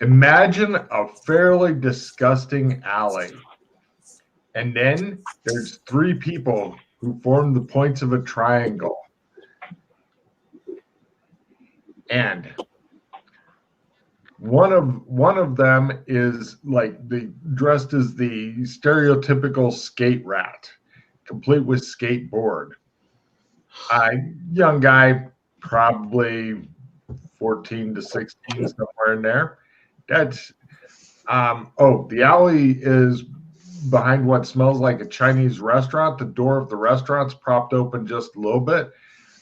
Imagine a fairly disgusting alley. And then there's three people who form the points of a triangle. And one of them is like dressed as the stereotypical skate rat, complete with skateboard. Young guy, probably 14 to 16, somewhere in there. That's the alley is behind what smells like a Chinese restaurant. The door of the restaurant's propped open just a little bit.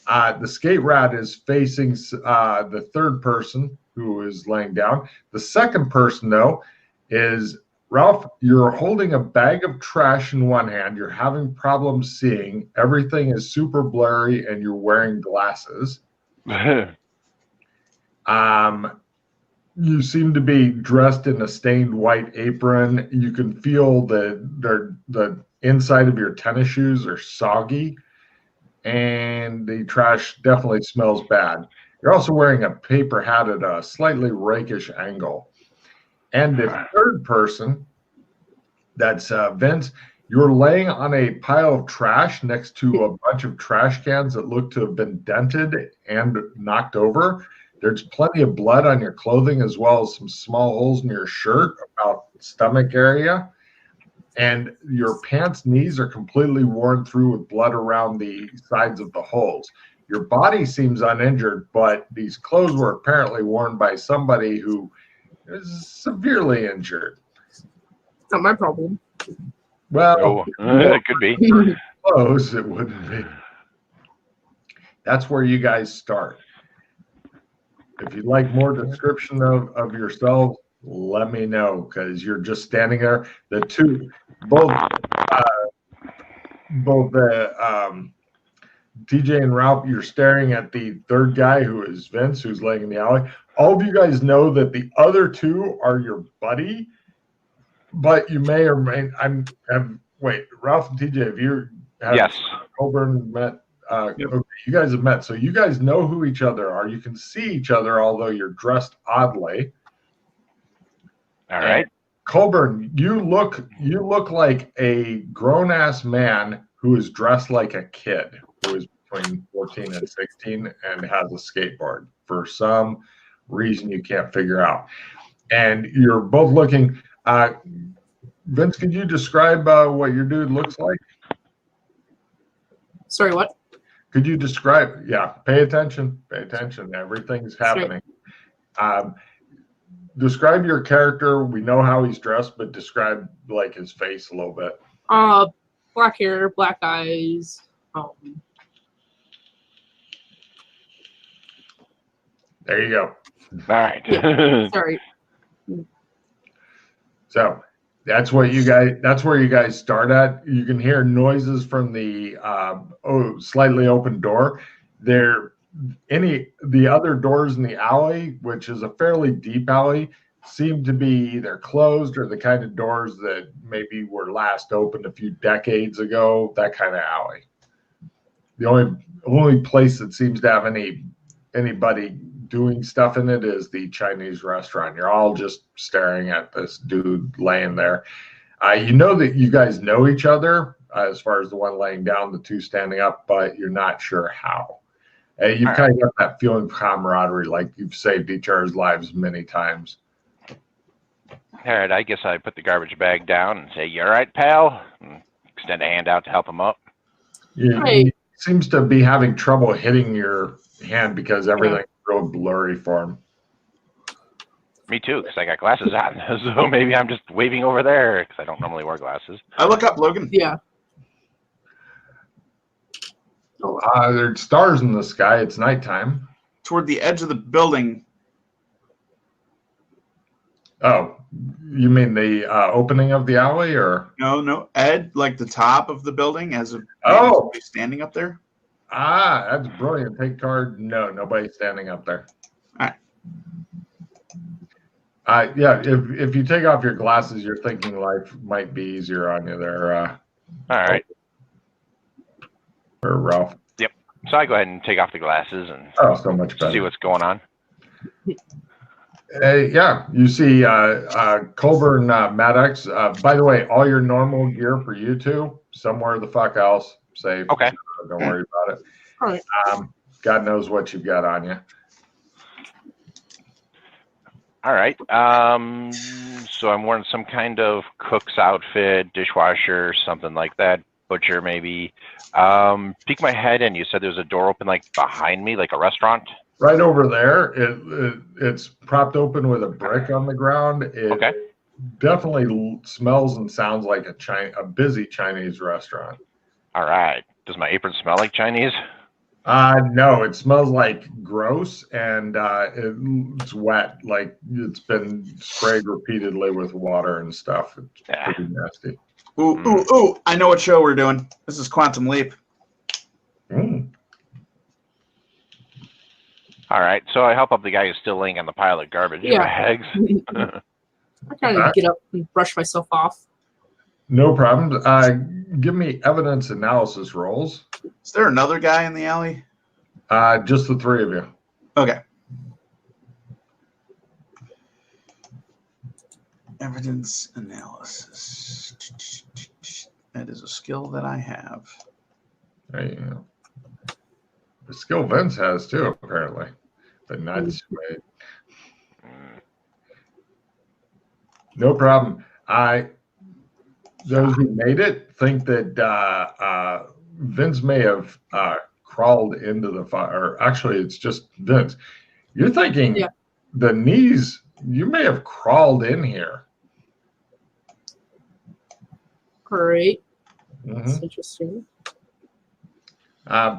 The skate rat is facing the third person who is laying down. The second person, though, is Ralph. You're holding a bag of trash in one hand. You're having problems seeing. Everything is super blurry, and you're wearing glasses. You seem to be dressed in a stained white apron. You can feel the inside of your tennis shoes are soggy, and the trash definitely smells bad. You're also wearing a paper hat at a slightly rakish angle. And the third person, that's Vince, you're laying on a pile of trash next to a bunch of trash cans that look to have been dented and knocked over. There's plenty of blood on your clothing, as well as some small holes in your shirt about the stomach area. And your pants knees are completely worn through with blood around the sides of the holes. Your body seems uninjured, but these clothes were apparently worn by somebody who is severely injured. Not my problem. Well, it could be. Close, it wouldn't be. That's where you guys start. If you'd like more description of yourself, let me know, because you're just standing there. Both TJ and Ralph, you're staring at the third guy, who is Vince, who's laying in the alley. All of you guys know that the other two are your buddy, but you may or may wait, Ralph and TJ, yes, Colburn met? Yep. Okay, you guys have met, so you guys know who each other are. You can see each other, although you're dressed oddly. All right. Colburn, you look like a grown-ass man who is dressed like a kid, who is between 14 and 16 and has a skateboard for some reason you can't figure out. And you're both looking. Vince, could you describe what your dude looks like? Sorry, what? Could you describe? Yeah, pay attention. Pay attention. Everything's happening. Describe your character. We know how he's dressed, but describe like his face a little bit. Black hair, black eyes. There you go. All right. Yeah, sorry. So that's where you guys start at. You can hear noises from the slightly open door. The other doors in the alley, which is a fairly deep alley, seem to be either closed or the kind of doors that maybe were last opened a few decades ago, that kind of alley. The only place that seems to have anybody doing stuff in it is the Chinese restaurant. You're all just staring at this dude laying there. You know that you guys know each other, as far as the one laying down, the two standing up, but you're not sure how. You've kind of got that feeling of camaraderie, like you've saved each other's lives many times. All right, I guess I put the garbage bag down and say, "You all right, pal?" And extend a hand out to help him up. He seems to be having trouble hitting your hand because everything's real blurry for him. Me too, because I got glasses on. So maybe I'm just waving over there, because I don't normally wear glasses. I look up, Logan. Yeah. There's stars in the sky. It's nighttime. Toward the edge of the building. Oh, you mean the opening of the alley, or? No, Ed, like the top of the building, as a standing up there. That's brilliant. Take card. No, nobody's standing up there. All right. Yeah, if you take off your glasses, you're thinking life might be easier on you there. All right. Or Ralph. Yep. So I go ahead and take off the glasses and so much better. see what's going on. Yeah, you see Colburn Maddox. By the way, all your normal gear for you two, somewhere the fuck else. Safe. Okay. Don't worry about it. All right. God knows what you've got on you. All right. So I'm wearing some kind of cook's outfit, dishwasher, something like that. Butcher, maybe. Peek my head in. You said there's a door open like behind me, like a restaurant. Right over there, it's propped open with a brick on the ground. It definitely smells and sounds like a busy Chinese restaurant. All right. Does my apron smell like Chinese? No, it smells like gross and it's wet, like it's been sprayed repeatedly with water and stuff. It's pretty nasty. Ooh! I know what show we're doing. This is Quantum Leap. Mm. All right. So I help up the guy who's still laying on the pile of garbage bags. I kind of get up and brush myself off. No problem. Give me evidence analysis rolls. Is there another guy in the alley? Just the three of you. Okay. Evidence analysis. That is a skill that I have. There you go. The skill Vince has too, apparently, but not Swade. No problem. Those who made it think that Vince may have crawled into the fire. Or actually, it's just Vince. You're thinking the knees. You may have crawled in here. Great. Mm-hmm. That's interesting.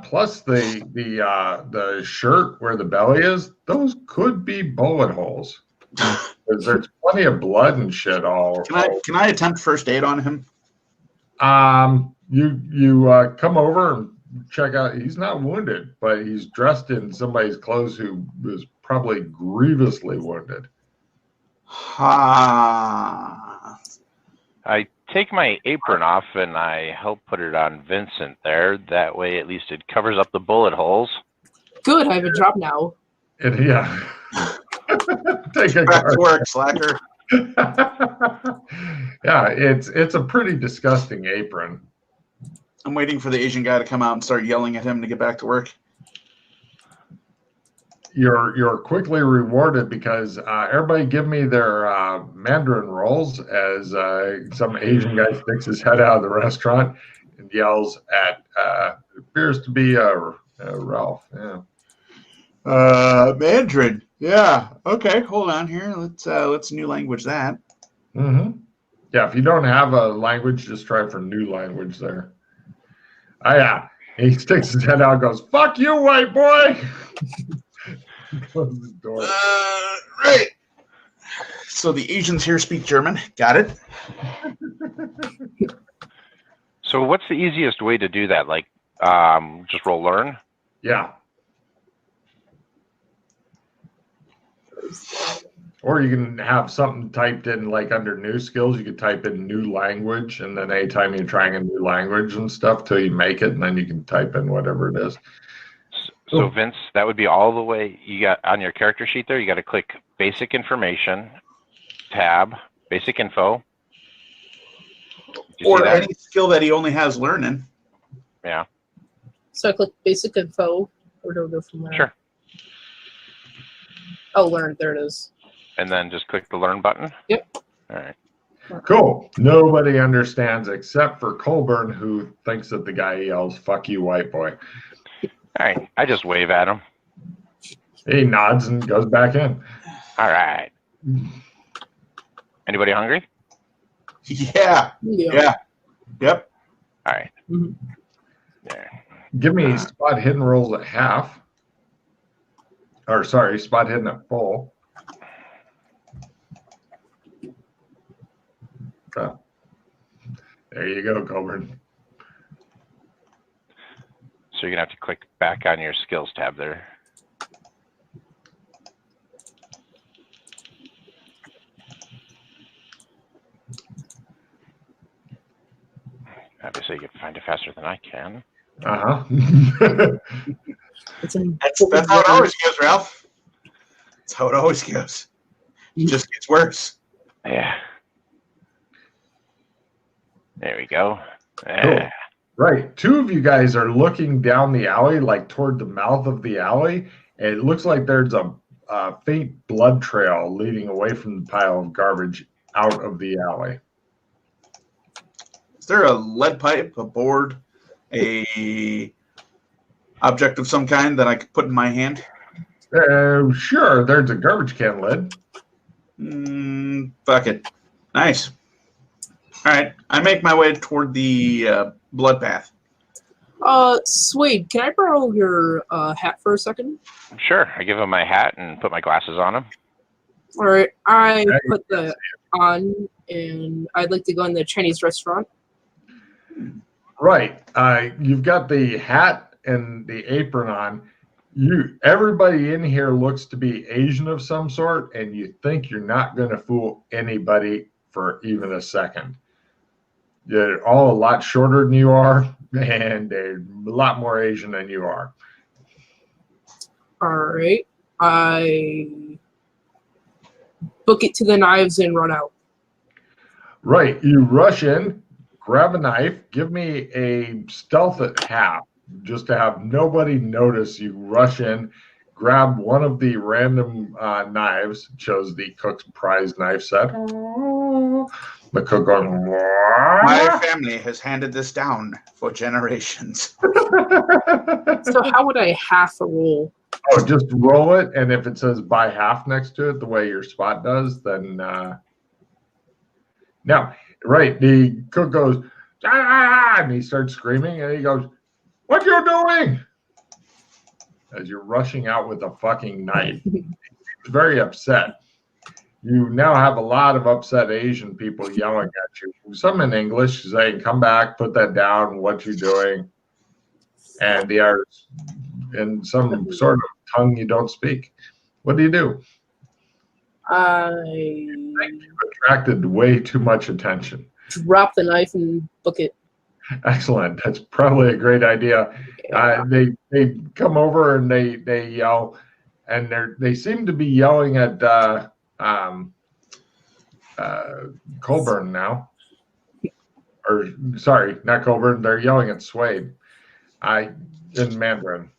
Plus the shirt where the belly is, those could be bullet holes. Because there's plenty of blood and shit all. Can I attempt first aid on him? You come over and check out. He's not wounded, but he's dressed in somebody's clothes who was probably grievously wounded. Ha. I take my apron off and I help put it on Vincent there. That way, at least it covers up the bullet holes. Good, I have a job now. And take a Back to work, slacker. Yeah, it's a pretty disgusting apron. I'm waiting for the Asian guy to come out and start yelling at him to get back to work. You're quickly rewarded because everybody give me their Mandarin rolls as some Asian guy sticks his head out of the restaurant and yells at it appears to be Ralph. Yeah. Mandarin. Yeah. Okay. Hold on here. Let's new language that. Mm-hmm. Yeah. If you don't have a language, just try for new language there. Yeah. He sticks his head out and goes, "Fuck you, white boy." Close the door. Right. So the Asians here speak German. Got it. So what's the easiest way to do that? Like, just roll learn? Yeah. Or you can have something typed in, like under new skills, you could type in new language, and then anytime you're trying a new language and stuff till you make it, and then you can type in whatever it is. So Vince, that would be all the way. You got on your character sheet there, you got to click basic information, tab, basic info. Or any skill that he only has learning. Yeah. So I click basic info. Where do I go from there? Sure. Oh, learn. There it is. And then just click the learn button? Yep. All right. Cool. Nobody understands except for Colburn, who thinks that the guy yells, "Fuck you, white boy." All right. I just wave at him. He nods and goes back in. All right. Anybody hungry? Yeah. Yep. All right. Mm-hmm. There. Give me spot hidden rolls at half. Or sorry, spot hidden at full. Oh. There you go, Colburn. So you're going to have to click back on your skills tab there. Obviously, you can find it faster than I can. Uh-huh. That's how it always goes, Ralph. That's how it always goes. It just gets worse. Yeah. There we go. Cool. Right. Two of you guys are looking down the alley, like toward the mouth of the alley, and it looks like there's a faint blood trail leading away from the pile of garbage out of the alley. Is there a lead pipe, a board, a object of some kind that I could put in my hand? Sure. There's a garbage can lid. Bucket. Nice. All right. I make my way toward the blood path. Swade, can I borrow your hat for a second? Sure. I give him my hat and put my glasses on him. All right, I put that on, and I'd like to go in the Chinese restaurant. Right. You've got the hat and the apron on. Everybody in here looks to be Asian of some sort, and you think you're not going to fool anybody for even a second. They're all a lot shorter than you are, and they're a lot more Asian than you are. All right, I book it to the knives and run out. Right. You rush in, grab a knife, give me a stealth at half, just to have nobody notice you rush in, grab one of the random knives, shows the cook's prize knife set. The cook goes, My family has handed this down for generations. So how would I half a roll? Oh, just roll it, and if it says by half next to it, the way your spot does, then now, right, the cook goes, ah, and he starts screaming, and he goes, what you doing? As you're rushing out with a fucking knife. He's very upset. You now have a lot of upset Asian people yelling at you. Some in English saying, come back, put that down, what you doing? And the others in some sort of tongue you don't speak. What do you do? You've attracted way too much attention. Drop the knife and book it. Excellent. That's probably a great idea. They come over and they yell, and they seem to be yelling at Colburn now. Or sorry, not Colburn. They're yelling at Swade. In Mandarin.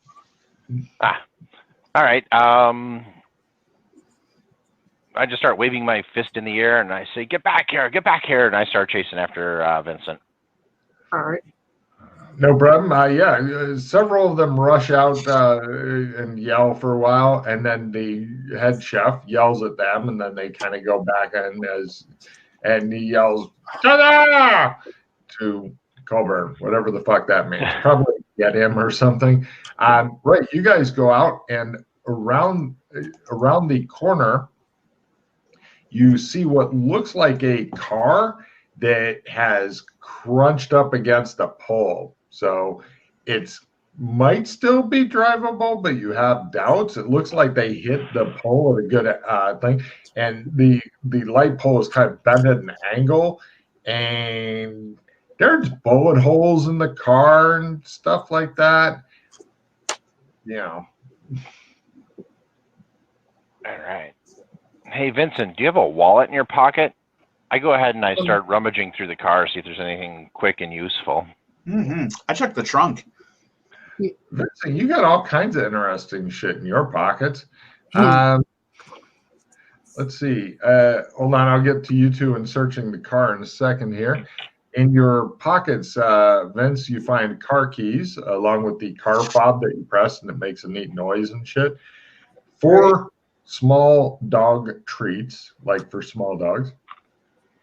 All right. I just start waving my fist in the air and I say, get back here, and I start chasing after Vincent. All right. No problem. Several of them rush out and yell for a while, and then the head chef yells at them, and then they kind of go back in and he yells, ta-da! to Colburn, whatever the fuck that means. Probably get him or something. Right, you guys go out, and around the corner, you see what looks like a car that has crunched up against a pole. So it might still be drivable, but you have doubts. It looks like they hit the pole at a good thing. And the light pole is kind of bent at an angle. And there's bullet holes in the car and stuff like that. All right. Hey, Vincent, do you have a wallet in your pocket? I go ahead and I start rummaging through the car, see if there's anything quick and useful. I checked the trunk. Vincent, you got all kinds of interesting shit in your pockets. Let's see. Hold on, I'll get to you two and searching the car in a second here. In your pockets, Vince, you find car keys along with the car fob that you press and it makes a neat noise and shit. 4 small dog treats, like for small dogs.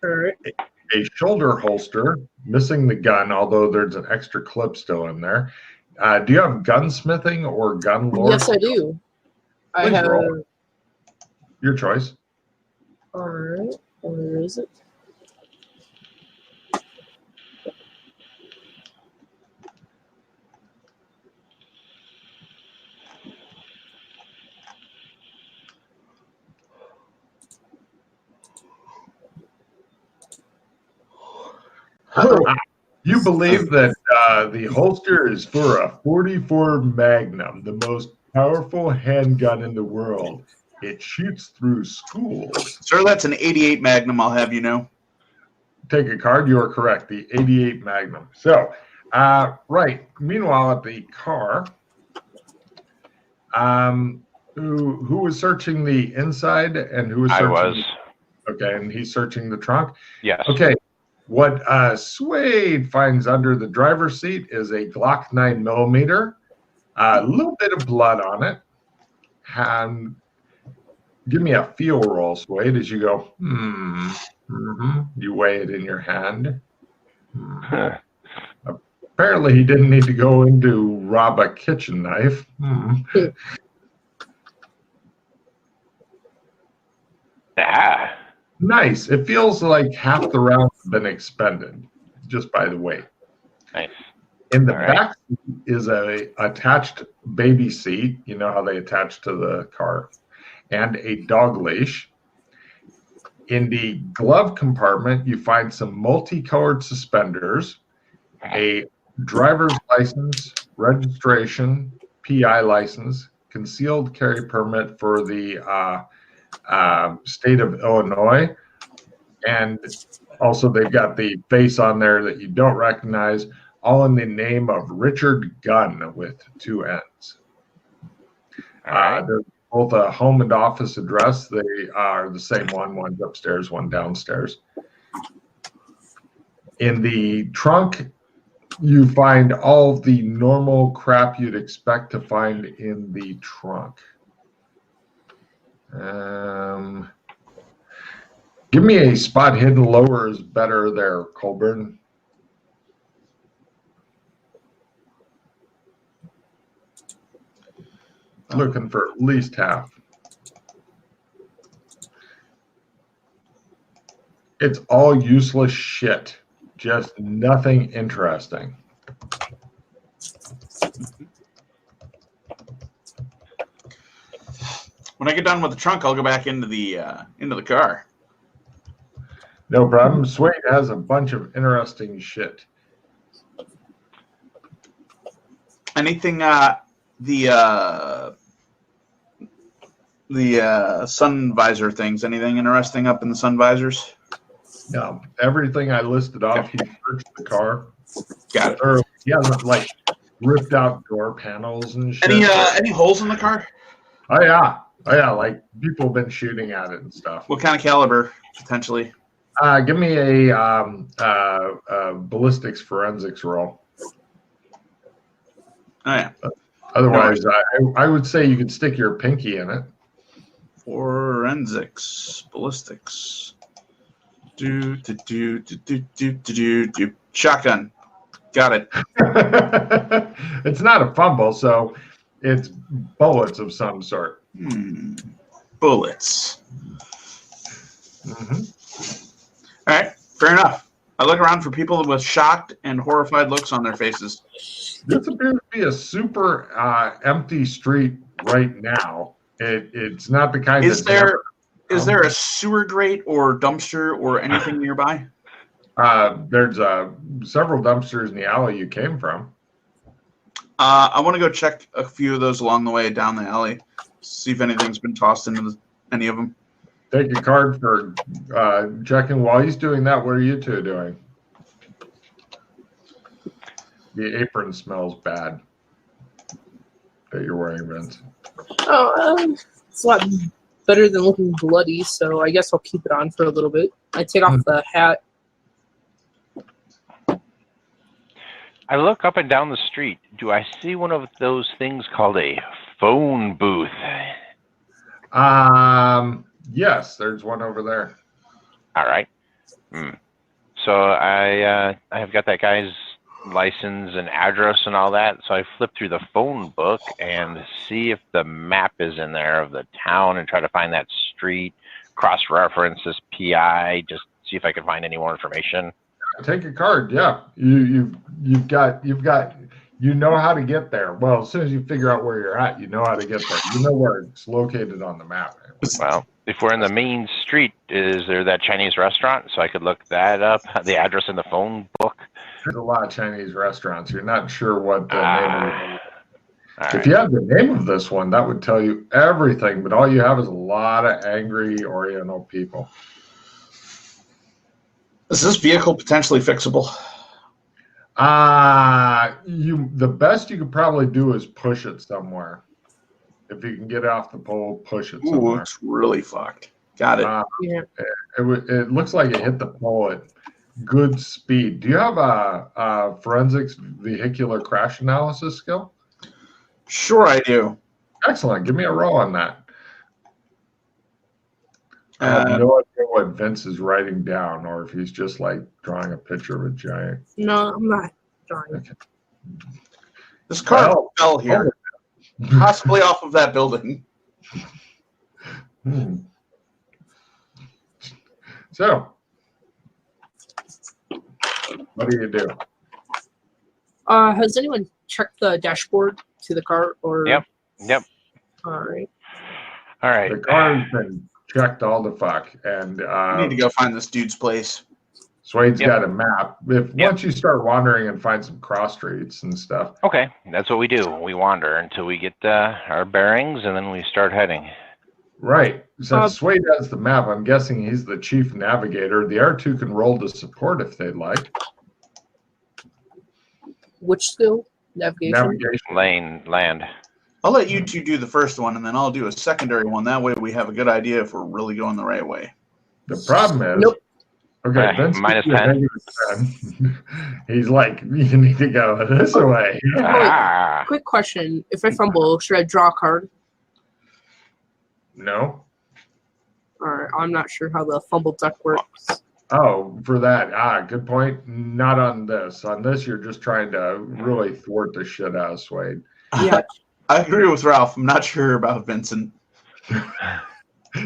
All right. A shoulder holster, missing the gun, although there's an extra clip still in there. Do you have gunsmithing or gun lore? Yes, I do. I have. Roll. Your choice. All right. Where is it? You believe that the holster is for a .44 Magnum, the most powerful handgun in the world. It shoots through schools. Sir, that's an 88 Magnum, I'll have you know. Take a card. You are correct. The 88 Magnum. So, right. Meanwhile, at the car, who was searching the inside and who was I searching? was. Okay, and he's searching the trunk. Yes. Okay. What Suede finds under the driver's seat is a Glock 9mm, a little bit of blood on it. Give me a feel roll, Suede, as you go, You weigh it in your hand. Apparently, he didn't need to go in to rob a kitchen knife. Ah. Nice. It feels like half the rounds have been expended, just by the weight. Nice. In the All right. back seat is a attached baby seat. You know how they attach to the car, and a dog leash. In the glove compartment, you find some multicolored suspenders, a driver's license, registration, PI license, concealed carry permit for the state of Illinois, and also they've got the face on there that you don't recognize, all in the name of Richard Gunn with 2 N's. All right. There's both a home and office address. They are the same one. One's upstairs, one downstairs. In the trunk, you find all of the normal crap you'd expect to find in the trunk. Give me a spot hidden lower is better there, Colburn. Looking for at least half. It's all useless shit. Just nothing interesting. When I get done with the trunk, I'll go back into the car. No problem. Suede has a bunch of interesting shit. Anything the sun visor things, anything interesting up in the sun visors? No, everything I listed off, he searched the car. Got it. Or he hasn't like ripped out door panels and shit. Any holes in the car? Oh yeah, like people have been shooting at it and stuff. What kind of caliber potentially? Give me a ballistics forensics roll. Oh yeah. Otherwise, I would say you could stick your pinky in it. Forensics, ballistics. Shotgun. Got it. It's not a fumble, so it's bullets of some sort. Bullets. Mm-hmm. All right, fair enough. I look around for people with shocked and horrified looks on their faces. This appears to be a super empty street right now. It's not the kind Is of... Is there a sewer grate or dumpster or anything nearby? There's several dumpsters in the alley you came from. I want to go check a few of those along the way down the alley. See if anything's been tossed into any of them. Take a card for checking. While he's doing that, what are you two doing? The apron smells bad that you're wearing, Vince. Oh, it's a lot better than looking bloody, so I guess I'll keep it on for a little bit. I take off the hat. I look up and down the street. Do I see one of those things called a phone booth? Yes, there's one over there. All right. So I have got that guy's license and address and all that. So I flip through the phone book and see if the map is in there of the town and try to find that street, cross-reference this PI, just see if I can find any more information. Take a card. Yeah, you've got you know how to get there. Well, as soon as you figure out where you're at, you know how to get there. You know where it's located on the map. Well, if we're in the main street, is there that Chinese restaurant? So I could look that up, the address in the phone book. There's a lot of Chinese restaurants. You're not sure what the name of it is. All If right. you had the name of this one, that would tell you everything, but all you have is a lot of angry Oriental people. Is this vehicle potentially fixable? The best you could probably do is push it somewhere. If you can get off the pole, push it Ooh, somewhere. it's really fucked. Got it. Yeah. It looks like it hit the pole at good speed. Do you have a forensics vehicular crash analysis skill? Sure, I do. Excellent. Give me a roll on that. I have no idea what Vince is writing down, or if he's just like drawing a picture of a giant. No, I'm not drawing. Okay. This car Well, fell here, possibly off of that building. So, what do you do? Has anyone checked the dashboard to the car or? Yep. All right. All right. The car's been checked all the fuck, and I need to go find this dude's place. Swade's Yep. got a map. Once you start wandering and find some cross streets and stuff. Okay, that's what we do. We wander until we get our bearings, and then we start heading. Right. Since Swade has the map, I'm guessing he's the chief navigator. The R2 can roll to support if they'd like. Which skill? Navigation. Land. I'll let you two do the first one, and then I'll do a secondary one. That way we have a good idea if we're really going the right way. The problem is, Nope. Okay, Vince minus gives you a 10. -10. He's like, you need to go this way. Ah, Quick question: if I fumble, should I draw a card? No. Or I'm not sure how the fumble duck works. Oh, for that. Good point. Not on this. On this, you're just trying to really thwart the shit out of Swade. Yeah. I agree with Ralph. I'm not sure about Vincent.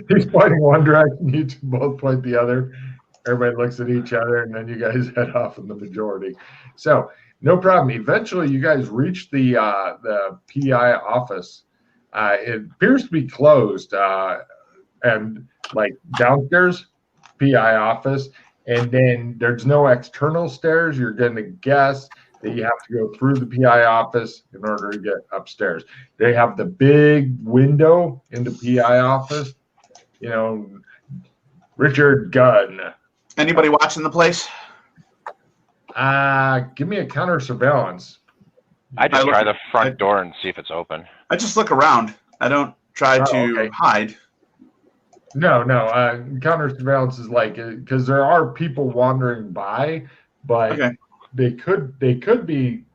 He's pointing one direction, you two both point the other. Everybody looks at each other, and then you guys head off in the majority. So, no problem. Eventually, you guys reach the PI office. It appears to be closed, and like downstairs, PI office, and then there's no external stairs. You're going to guess that you have to go through the PI office in order to get upstairs. They have the big window in the PI office. You know, Richard Gunn. Anybody watching the place? Give me a counter surveillance. I just I try look- the front door and see if it's open. I just look around. I don't try to okay. hide. No. Counter surveillance is like, because there are people wandering by, but Okay. they could be.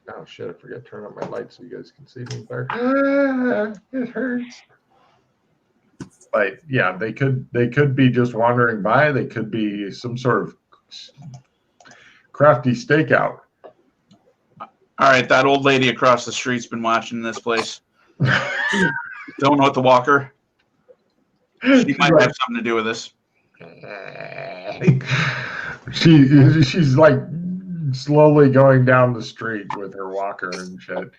Oh shit! I forgot to turn on my light so you guys can see me better. It hurts. But yeah, they could be just wandering by. They could be some sort of crafty stakeout. All right, that old lady across the street's been watching this place. Don't know what to walk her. She might have something to do with this. She's like slowly going down the street with her walker and shit.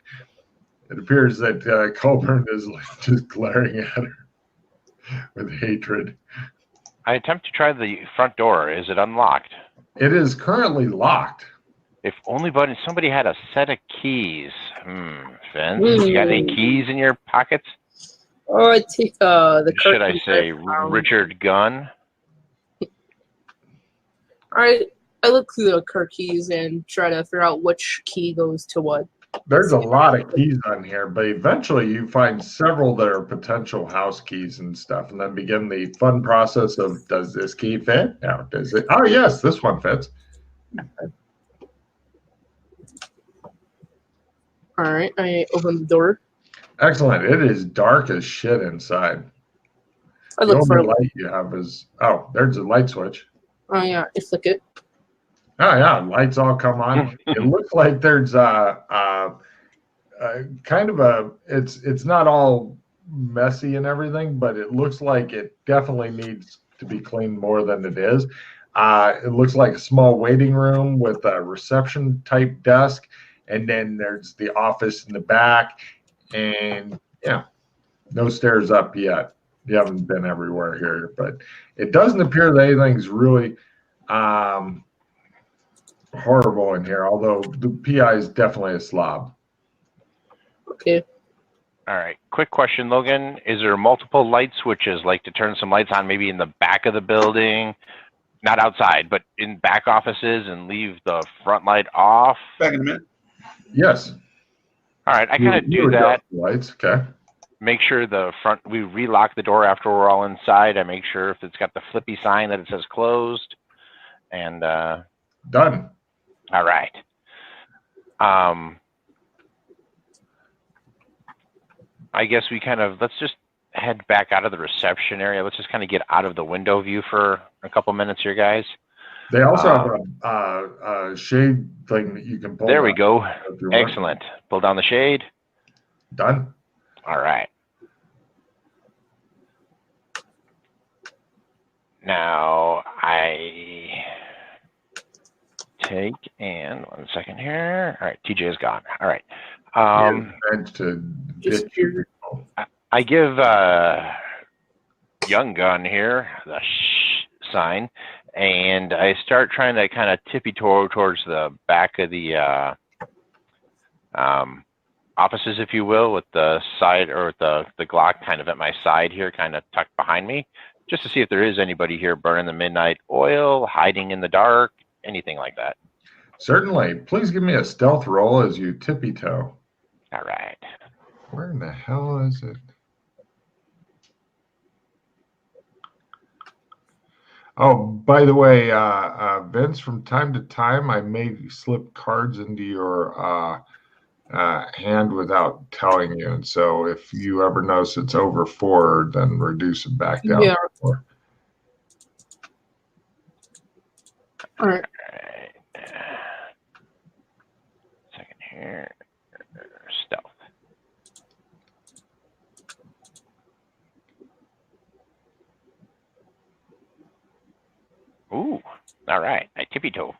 It appears that Colburn is like just glaring at her with hatred. I attempt to try the front door. Is it unlocked? It is currently locked. If only somebody had a set of keys. Vince, you got any keys in your pockets? Oh, I take the card. Should I say Richard Gunn? All right. I look through the card keys and try to figure out which key goes to what. There's a lot of keys on here, but eventually you find several that are potential house keys and stuff, and then begin the fun process of, does this key fit? No, does it? Oh, yes, this one fits. All right. I open the door. Excellent. It is dark as shit inside. I The look for. only light you have is, there's a light switch. Oh yeah, I flick it. Oh yeah, lights all come on. It looks like there's kind of a. It's not all messy and everything, but it looks like it definitely needs to be cleaned more than it is. It looks like a small waiting room with a reception type desk, and then there's the office in the back, and no stairs up yet. You haven't been everywhere here, but it doesn't appear that anything's really horrible in here, although the PI is definitely a slob. Okay. All right. Quick question, Logan. Is there multiple light switches, like to turn some lights on maybe in the back of the building, not outside, but in back offices and leave the front light off? Back in a minute. Yes. All right. I kind of You do that. adjust the lights. Okay. Make sure we relock the door after we're all inside. I make sure if it's got the flippy sign that it says closed. And Done. all right. I guess let's just head back out of the reception area. Let's just kind of get out of the window view for a couple minutes here, guys. They also have a shade thing that you can pull. There we go. if you want. Excellent. Pull down the shade. Done. All right. Now I take and 1 second here. All right, TJ is gone. All right. Meant to Just get you. I give Young Gun here the sign, and I start trying to kind of tippy-toe towards the back of the offices, if you will, with the side or the Glock kind of at my side here, kind of tucked behind me, just to see if there is anybody here burning the midnight oil, hiding in the dark, anything like that. Certainly. Please give me a stealth roll as you tippy-toe. All right. Where in the hell is it? Oh, by the way, Vince, from time to time, I may slip cards into your hand without telling you. And so if you ever notice it's over 4, then reduce it back down to 4. All right. Second here. Stealth. Ooh, all right. I tippy-toe.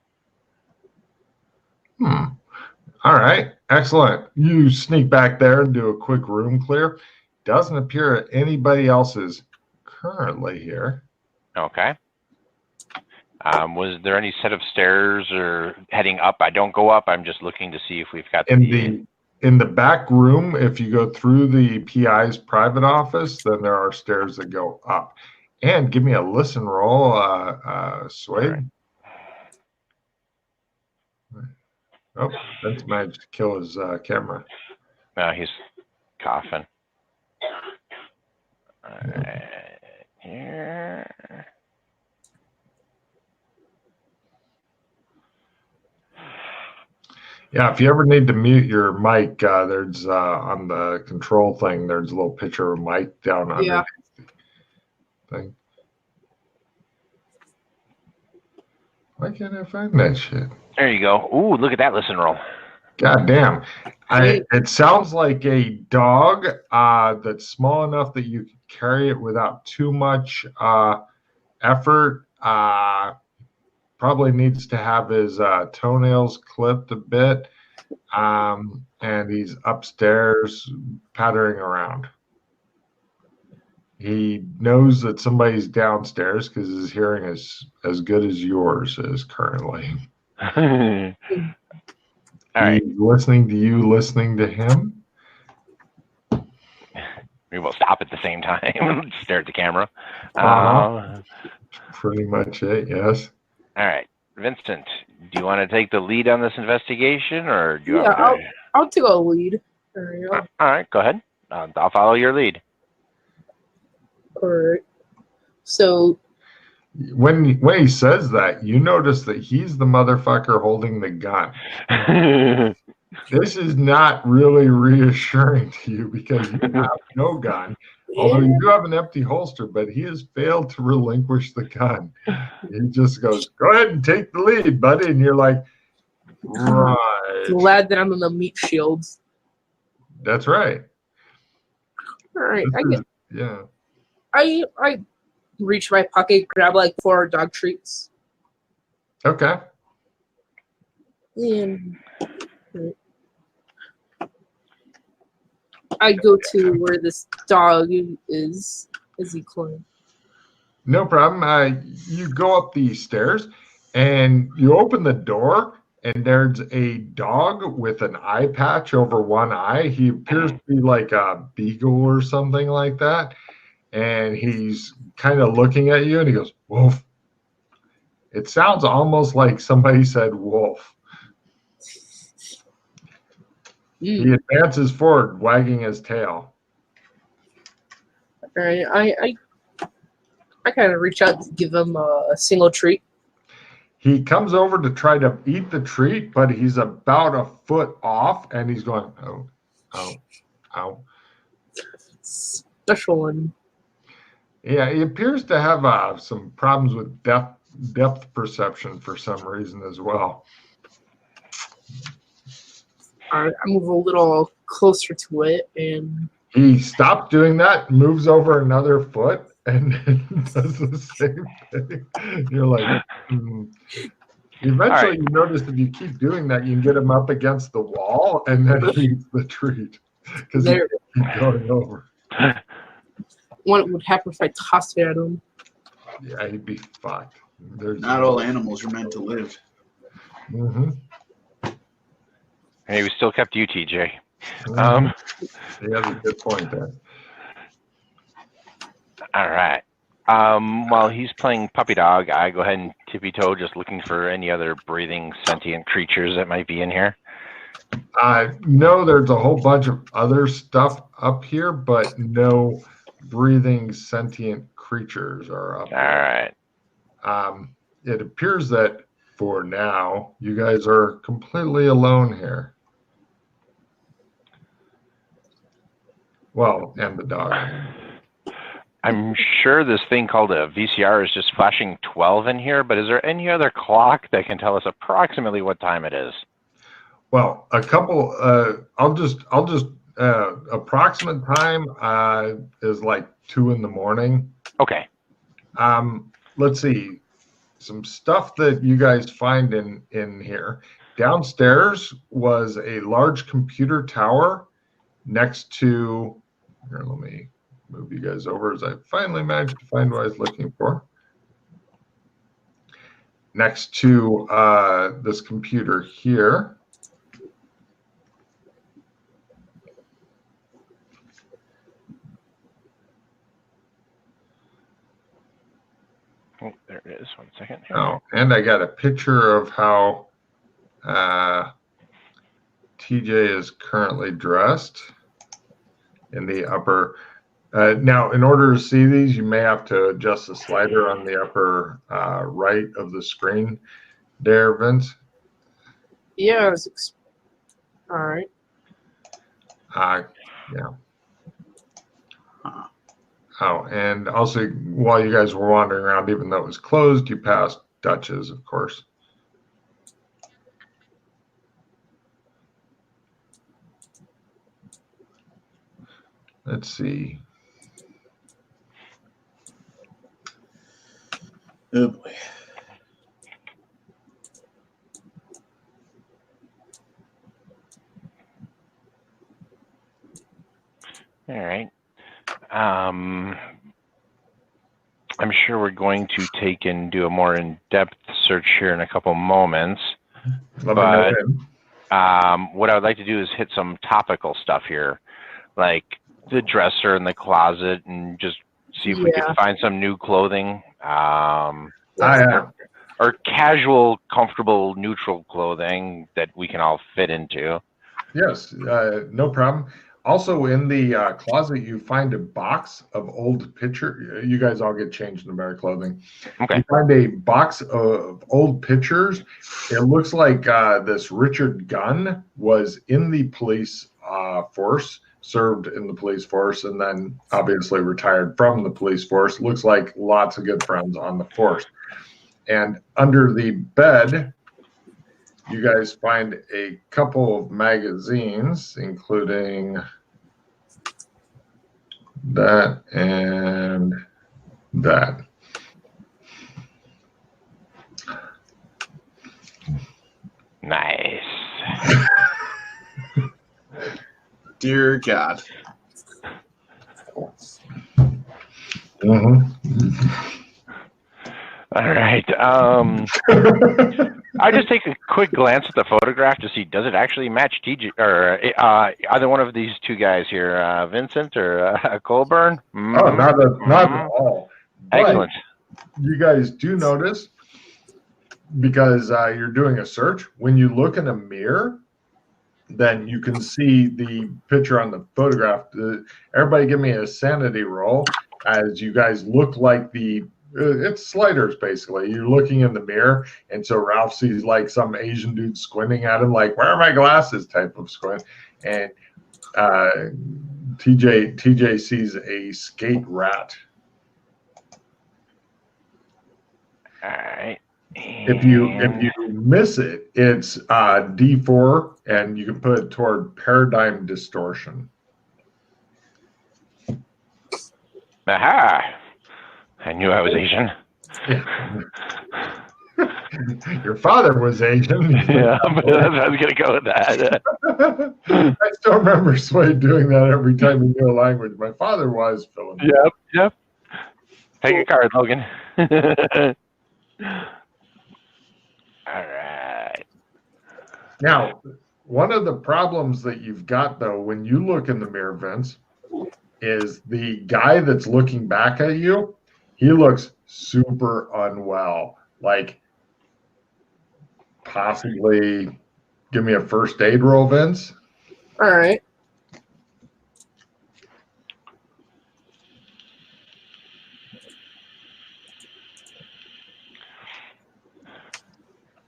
All right, excellent. You sneak back there and do a quick room clear. Doesn't appear that anybody else is currently here. Okay. Was there any set of stairs or heading up? I don't go up. I'm just looking to see if we've got in the back room. If you go through the PI's private office, then there are stairs that go up. And give me a listen roll, Swade. Right. Oh, Vince managed to kill his camera. No, he's coughing. All right. Here. Yeah, if you ever need to mute your mic, there's on the control thing, there's a little picture of a mic down underneath the thing. Why can't I find that shit? There you go. Ooh, look at that listen roll. God damn. It sounds like a dog that's small enough that you can carry it without too much effort. Probably needs to have his toenails clipped a bit. And he's upstairs pattering around. He knows that somebody's downstairs because his hearing is as good as yours is currently. All right. He's listening to you, listening to him. We will stop at the same time. Stare at the camera. Pretty much it, yes. All right. Vincent, do you want to take the lead on this investigation, or do you I'll take a lead. All right, go ahead. I'll follow your lead. All right. So when he says that, you notice that he's the motherfucker holding the gun. This is not really reassuring to you because you have no gun, although you do have an empty holster, but he has failed to relinquish the gun. He just goes, "Go ahead and take the lead, buddy." And you're like, right. Glad that I'm in the meat shields. That's right. All right. Yeah. I reach my pocket, grab like 4 dog treats. Okay. And I go to where this dog is. Is he clone? No problem. You go up the stairs and you open the door and there's a dog with an eye patch over one eye. He appears to be like a beagle or something like that. And he's kind of looking at you and he goes, "Wolf." It sounds almost like somebody said wolf. He advances forward, wagging his tail. All right, I kind of reach out to give him a single treat. He comes over to try to eat the treat, but he's about a foot off, and he's going, "Oh, ow, ow." Special one. Yeah, he appears to have some problems with depth perception for some reason as well. All right, I move a little closer to it, and He stops doing that, moves over another foot, and does the same thing. You're like, Eventually, right. you notice if you keep doing that, you can get him up against the wall, and then he eats the treat because he keeps going over. What would happen if I tossed it at him? Yeah, he'd be fucked. Not all animals are meant to live. Mm-hmm. Hey, we still kept you, TJ. Yeah, that's a good point there. All right. While he's playing puppy dog, I go ahead and tippy-toe, just looking for any other breathing sentient creatures that might be in here. No, there's a whole bunch of other stuff up here, but no breathing sentient creatures are up here. All right. It appears that for now, you guys are completely alone here. Well, and the dog. I'm sure this thing called a VCR is just flashing 12 in here, but is there any other clock that can tell us approximately what time it is? Well, a couple. I'll just approximate time is like 2 a.m. Okay. Let's see. Some stuff that you guys find in here. Downstairs was a large computer tower next to. Here, let me move you guys over as I finally managed to find what I was looking for. Next to this computer here. Oh, there it is. 1 second. Oh, and I got a picture of how TJ is currently dressed in the upper. Now, in order to see these, you may have to adjust the slider on the upper right of the screen there, Vince. Yeah, all right. Yeah. Oh, and also, while you guys were wandering around, even though it was closed, you passed Dutch's, of course. Let's see. Oh boy. All right. I'm sure we're going to take and do a more in-depth search here in a couple moments. But what I would like to do is hit some topical stuff here, like the dresser and the closet, and just see if we can find some new clothing, or casual, comfortable, neutral clothing that we can all fit into. Yes, no problem. Also, in the closet, you find a box of old pictures. You guys all get changed into better clothing. Okay. You find a box of old pictures. It looks like this Richard Gunn was in the police force, served in the police force, and then obviously retired from the police force. Looks like lots of good friends on the force. And under the bed, you guys find a couple of magazines, including that and that. Nice. Dear God. Mm-hmm. All right. I just take a quick glance at the photograph to see, does it actually match TJ or either one of these two guys here, Vincent or Colburn? Mm-hmm. Oh, not at all. But excellent. you guys do notice, because you're doing a search, when you look in a mirror, then you can see the picture on the photograph. Everybody give me a sanity roll as you guys look like it's sliders, basically. You're looking in the mirror, and so Ralph sees like some Asian dude squinting at him like, where are my glasses type of squint. And TJ sees a skate rat. All right. If you miss it, it's D4, and you can put it toward paradigm distortion. Aha! I knew I was Asian. Yeah. Your father was Asian. Yeah, I was gonna go with that. I still remember Swade doing that every time he knew a language. My father was Filipino. Yep. Take your card, Logan. All right. Now, one of the problems that you've got, though, when you look in the mirror, Vince, is the guy that's looking back at you, he looks super unwell. Like, possibly give me a first aid roll, Vince. All right.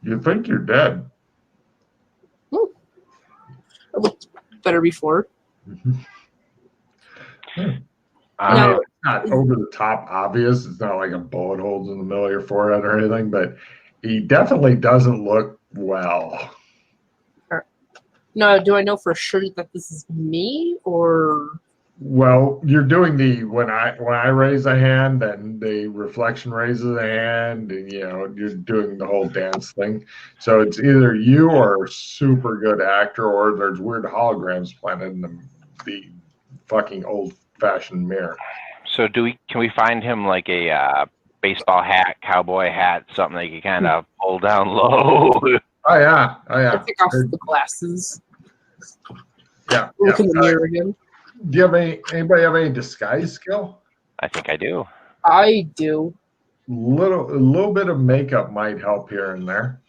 You think you're dead. I looked better before. Now, It's not over the top obvious. It's not like a bullet holes in the middle of your forehead or anything, but he definitely doesn't look well. now, do I know for sure that this is me, or? Well, you're doing the when I raise a hand, then the reflection raises a hand, and you're doing the whole dance thing. So it's either you or a super good actor, or there's weird holograms planted in the fucking old-fashioned mirror. So can we find him like a baseball hat, cowboy hat, something that you kind of pull down low? Oh yeah. I take off the glasses. Yeah. Look in the mirror again. Do you have anybody have any disguise skill? I think I do. I do. A little bit of makeup might help here and there.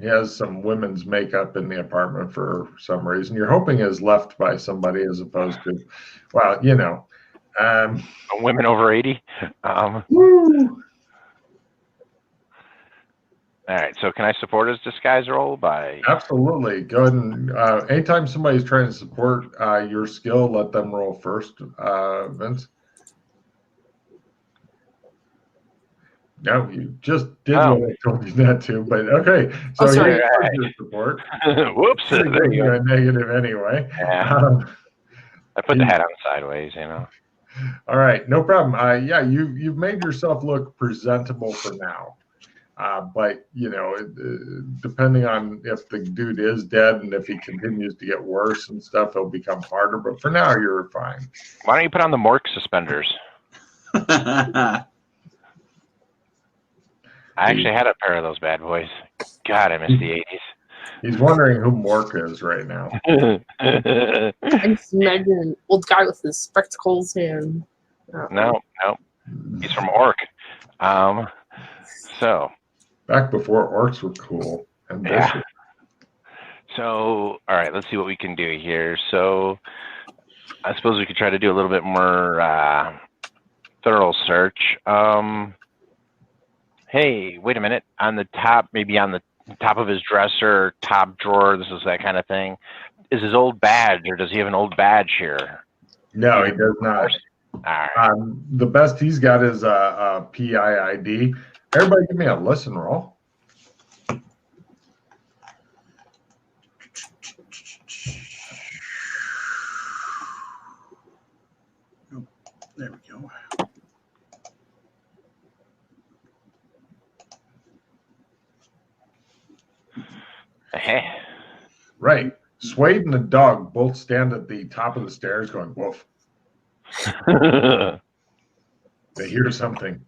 He has some women's makeup in the apartment for some reason. You're hoping is left by somebody as opposed to, well, Women over 80. Woo! All right. So can I support his disguise roll by? Absolutely. Go ahead and anytime somebody's trying to support your skill, let them roll first, Vince. No, you just did what I told you not to, but okay. So sorry. Your support. Whoops. There you go. A negative anyway. Yeah. I put the hat on sideways, All right, no problem. You've made yourself look presentable for now. But depending on if the dude is dead and if he continues to get worse and stuff, it'll become harder. But for now, you're fine. Why don't you put on the Mork suspenders? I actually had a pair of those bad boys. God, I miss the 80s. He's wondering who Mork is right now. I just imagine an old guy with his spectacles and. No. He's from Orc. So. Back before orcs were cool. Yeah. So, all right, let's see what we can do here. So, I suppose we could try to do a little bit more thorough search. Hey, wait a minute. On the top, maybe on the top of his dresser, top drawer, this is that kind of thing. Is his old badge, or does he have an old badge here? No, he does not. All right. The best he's got is a PIID. Everybody give me a listen roll. There we go. Hey. Right. Swade and the dog both stand at the top of the stairs going, woof. They hear something.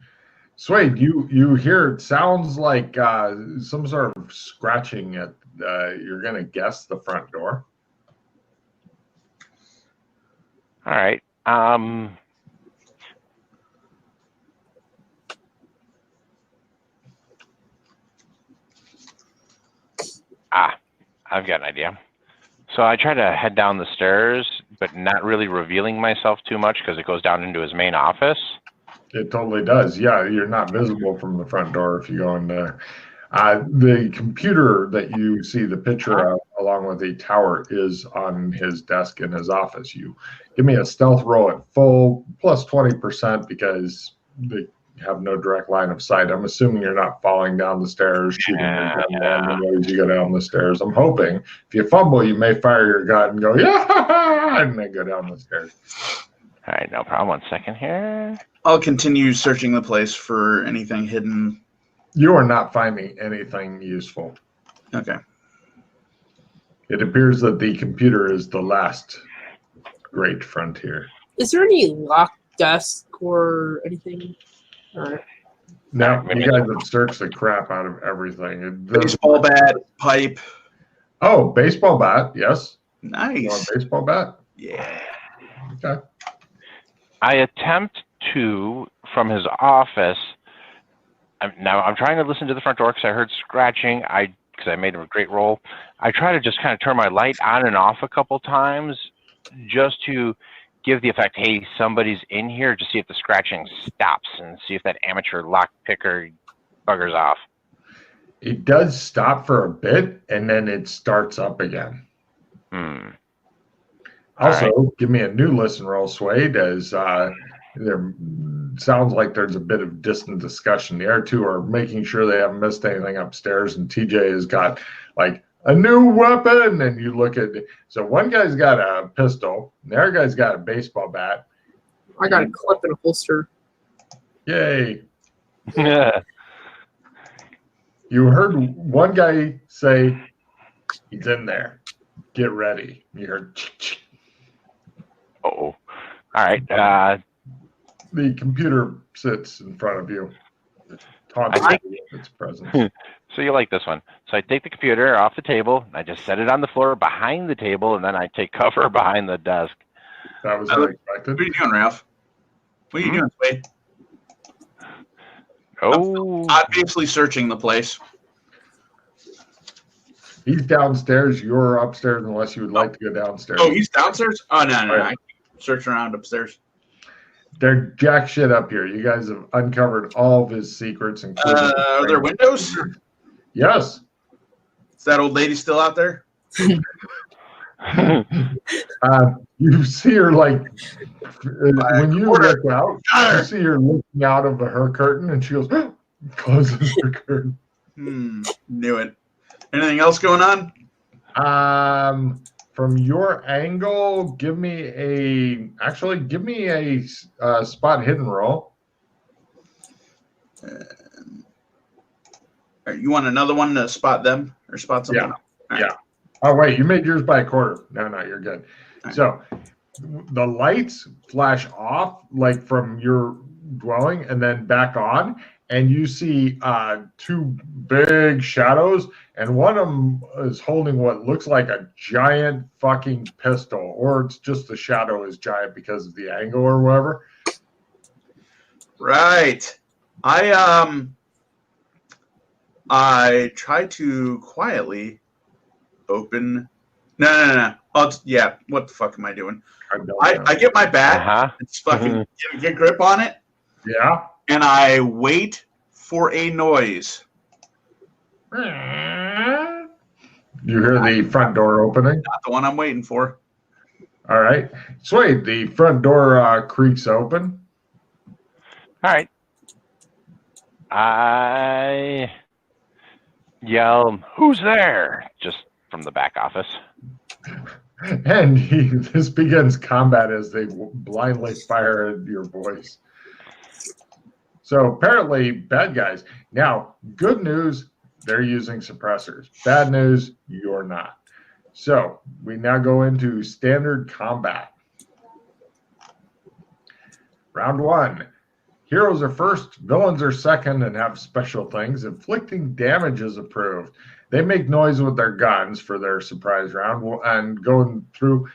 Swade, you hear it sounds like some sort of scratching at. You're gonna guess the front door. All right. I've got an idea. So I try to head down the stairs, but not really revealing myself too much because it goes down into his main office. It totally does. Yeah, you're not visible from the front door if you go in there. The computer that you see the picture of, along with a tower, is on his desk in his office. You give me a stealth roll at full plus 20% because they have no direct line of sight. I'm assuming you're not falling down the stairs, shooting your gun as you go down the stairs. I'm hoping if you fumble, you may fire your gun and go, yeah, and then go down the stairs. All right, no problem. 1 second here. I'll continue searching the place for anything hidden. You are not finding anything useful. Okay. It appears that the computer is the last great frontier. Is there any locked desk or anything? Or... No, you guys have searched the crap out of everything. Baseball bat, pipe. Oh, baseball bat, yes. Nice. You want a baseball bat? Yeah. Okay. I attempt to, from his office. Now I'm trying to listen to the front door because I heard scratching. Because I made a great roll. I try to just kind of turn my light on and off a couple times, just to give the effect, hey, somebody's in here, to see if the scratching stops and see if that amateur lock picker buggers off. It does stop for a bit, and then it starts up again. Also, give me a new listen roll, Swade, as there sounds like there's a bit of distant discussion. The other two are making sure they haven't missed anything upstairs, and TJ has got like a new weapon. And you look at so one guy's got a pistol, and the other guy's got a baseball bat. I got a clip and a holster. Yay! Yeah. You heard one guy say, "He's in there. Get ready." You heard. Oh. All right. The computer sits in front of you, taunting you with its presence. So you like this one. So I take the computer off the table, I just set it on the floor behind the table, and then I take cover behind the desk. That was unexpected. What are you doing, Ralph? What are you doing, Wade? Oh. Obviously searching the place. He's downstairs. You're upstairs, unless you would like to go downstairs. Oh, he's downstairs? Oh, no. I can search around upstairs. They're jack shit up here. You guys have uncovered all of his secrets. Are there windows? Yes. Is that old lady still out there? You see her like when you look out, you see her looking out of her curtain, and she goes, closes her curtain. Knew it. Anything else going on? From your angle, give me a spot hidden roll. You want another one to spot them or spot something? Yeah. Yeah. Oh wait, you made yours by a quarter. No, you're good. Right. So the lights flash off like from your dwelling and then back on, and you see two big shadows, and one of them is holding what looks like a giant fucking pistol, or it's just the shadow is giant because of the angle or whatever. Right. I try to quietly open. No. Yeah. What the fuck am I doing? I get my bat. It's fucking get grip on it. Yeah. And I wait for a noise. You hear the front door opening? Not the one I'm waiting for. All right. Swade, the front door creaks open. All right. I yell, "Who's there?" just from the back office. And this begins combat as they blindly fire at your voice. So apparently, bad guys. Now, good news, they're using suppressors. Bad news, you're not. So we now go into standard combat. Round one. Heroes are first, villains are second, and have special things. Inflicting damage is approved. They make noise with their guns for their surprise round. And going through,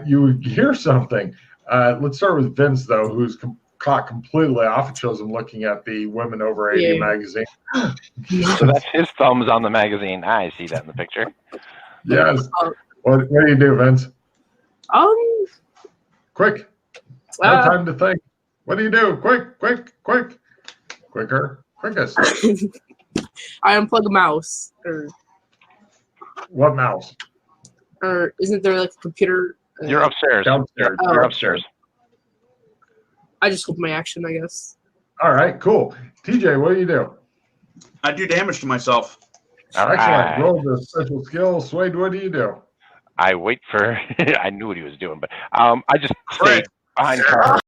you hear something. Let's start with Vince, though, who's caught completely off. It shows him looking at the Women Over 80 magazine. So that's his thumbs on the magazine. I see that in the picture. Yes. What do you do, Vince? Quick. No time to think. What do you do? Quick. Quicker. Quickest. I unplug a mouse. What mouse? Or isn't there like a computer? You're upstairs. Downstairs. Oh. You're upstairs. I just hold my action, I guess. All right, cool. TJ, what do you do? I do damage to myself. All Excellent. right. Roll the special skill. Swade, what do you do? I wait for. I knew what he was doing, but I just stay behind cover.